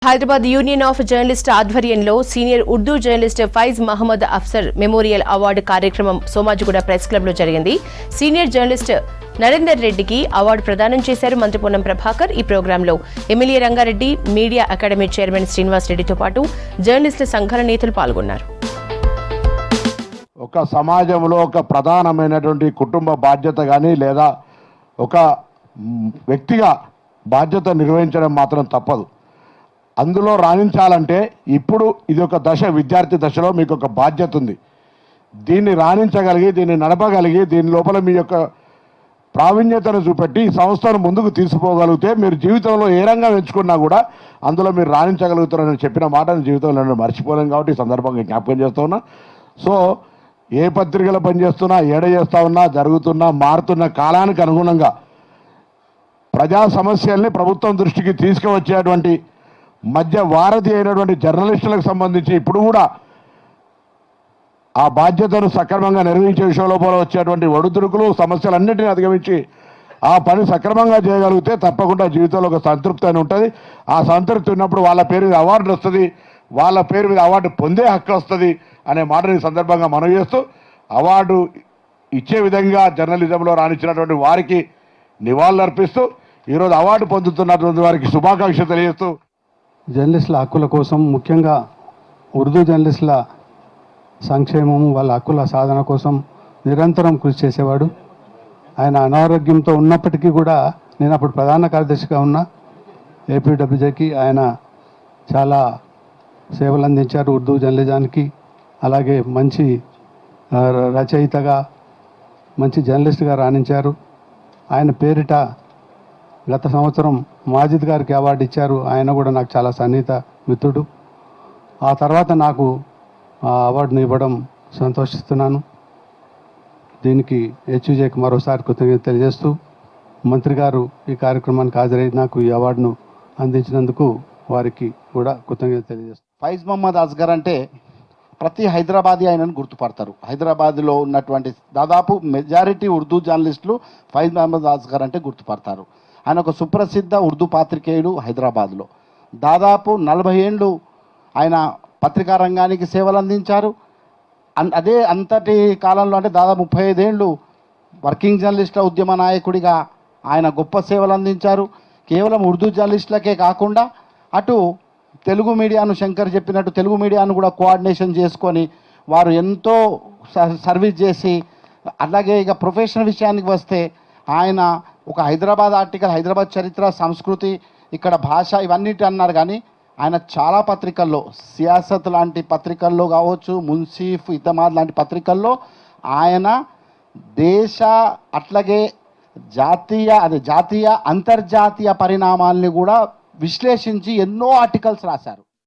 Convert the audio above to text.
Hyderabad union of journalist ఆధ్వర్యంలో senior Urdu journalist Faiz Mohammed Afsar memorial award కార్యక్రమం Somajiguda press club లో జరిగింది. సీనియర్ జర్నలిస్ట్ నరేందర్ రెడ్డికి అవార్డు ప్రదానం చేశారు మంత్రి పొన్నం ప్రభాకర్. ఈ ప్రోగ్రాంలో MLA Rangareddy, media academy chairman Srinivas రెడ్డితో పాటు జర్నలిస్టుల సంఘాల నేతలు పాల్గొన్నారు. ఒక సమాజంలో ఒక ప్రధానమైనటువంటి కుటుంబ బాధ్యత కానీ లేదా ఒక వ్యక్తిగా బాధ్యత నిర్వహించడం మాత్రం తప్పదు. అందులో రాణించాలంటే ఇప్పుడు ఇది ఒక దశ, విద్యార్థి దశలో మీకు ఒక బాధ్యత ఉంది. దీన్ని రాణించగలిగి, దీన్ని నడపగలిగి, దీని లోపల మీ యొక్క ప్రావీణ్యతను చూపెట్టి ఈ సంస్థను ముందుకు తీసుకుపోగలిగితే మీరు జీవితంలో ఏ రంగం ఎంచుకున్నా కూడా అందులో మీరు రాణించగలుగుతారని చెప్పిన మాటను జీవితంలో నేను మర్చిపోలేం కాబట్టి ఈ సందర్భంగా జ్ఞాపకం చేస్తూ ఉన్నా. సో ఏ పత్రికలో పనిచేస్తున్నా, ఏడ చేస్తూ ఉన్నా, జరుగుతున్నా, మారుతున్న కాలానికి అనుగుణంగా ప్రజా సమస్యల్ని ప్రభుత్వం దృష్టికి తీసుకువచ్చేటువంటి మధ్య వారధి అయినటువంటి జర్నలిస్టులకు సంబంధించి ఇప్పుడు కూడా ఆ బాధ్యతను సక్రమంగా నిర్వహించే విషయంలో వచ్చేటువంటి ఒడిదుడుకులు, సమస్యలన్నింటినీ అధిగమించి ఆ పని సక్రమంగా చేయగలిగితే తప్పకుండా జీవితంలో ఒక సంతృప్తి అని ఉంటుంది. ఆ సంతృప్తి ఉన్నప్పుడు వాళ్ళ పేరు మీద అవార్డు వస్తుంది, వాళ్ళ పేరు మీద అవార్డు పొందే హక్కు వస్తుంది అనే మాటని ఈ సందర్భంగా మనం చేస్తూ అవార్డు ఇచ్చే విధంగా జర్నలిజంలో రాణించినటువంటి వారికి నివాళులు అర్పిస్తూ ఈరోజు అవార్డు పొందుతున్నటువంటి వారికి శుభాకాంక్షలు తెలియజేస్తూ జర్నలిస్టుల హక్కుల కోసం, ముఖ్యంగా ఉర్దూ జర్నలిస్టుల సంక్షేమం, వాళ్ళ హక్కుల సాధన కోసం నిరంతరం కృషి చేసేవాడు. ఆయన అనారోగ్యంతో ఉన్నప్పటికీ కూడా నేను అప్పుడు ప్రధాన కార్యదర్శిగా ఉన్న ఏపీడబ్ల్యూజేకి ఆయన చాలా సేవలు అందించారు ఉర్దూ జర్నలిజానికి. అలాగే మంచి రచయితగా, మంచి జర్నలిస్ట్గా రాణించారు. ఆయన పేరిట గత సంవత్సరం మాజిద్ గారికి అవార్డు ఇచ్చారు. ఆయన కూడా నాకు చాలా సన్నిహిత మిత్రుడు. ఆ తర్వాత నాకు ఆ అవార్డును ఇవ్వడం సంతోషిస్తున్నాను. దీనికి హెచ్యూజేకి మరోసారి కృతజ్ఞత తెలియజేస్తూ మంత్రి గారు ఈ కార్యక్రమానికి హాజరై నాకు ఈ అవార్డును అందించినందుకు వారికి కూడా కృతజ్ఞత తెలియజేస్తాను. ఫైజ్ మహమ్మద్ అస్గర్ అంటే ప్రతి హైదరాబాదీ ఆయనను గుర్తుపడతారు. హైదరాబాద్లో ఉన్నటువంటి దాదాపు మెజారిటీ ఉర్దూ జర్నలిస్టులు ఫైజ్ మహమ్మద్ అస్గర్ అంటే గుర్తుపడతారు. ఆయన ఒక సుప్రసిద్ధ ఉర్దూ పాత్రికేయుడు. హైదరాబాద్లో దాదాపు 40 ఏళ్ళు ఆయన పత్రికా రంగానికి సేవలు అందించారు. అదే అంతటి కాలంలో అంటే దాదాపు 35 ఏళ్ళు వర్కింగ్ జర్నలిస్టుల ఉద్యమ నాయకుడిగా ఆయన గొప్ప సేవలు అందించారు. కేవలం ఉర్దూ జర్నలిస్టులకే కాకుండా అటు తెలుగు మీడియాను, శంకర్ చెప్పినట్టు తెలుగు మీడియాను కూడా కోఆర్డినేషన్ చేసుకొని వారు ఎంతో సర్వీస్ చేసి, అలాగే ఇక ప్రొఫెషనల్ విషయానికి వస్తే ఆయన ఒక హైదరాబాద్ ఆర్టికల్, హైదరాబాద్ చరిత్ర, సంస్కృతి, ఇక్కడ భాష ఇవన్నిటి అన్నారు. కానీ ఆయన చాలా పత్రికల్లో, సియాసత్ లాంటి పత్రికల్లో కావచ్చు, మున్సిఫ్, ఇతమాద్ లాంటి పత్రికల్లో ఆయన దేశ అట్లాగే జాతీయ అంతర్జాతీయ పరిణామాల్ని కూడా విశ్లేషించి ఎన్నో ఆర్టికల్స్ రాశారు.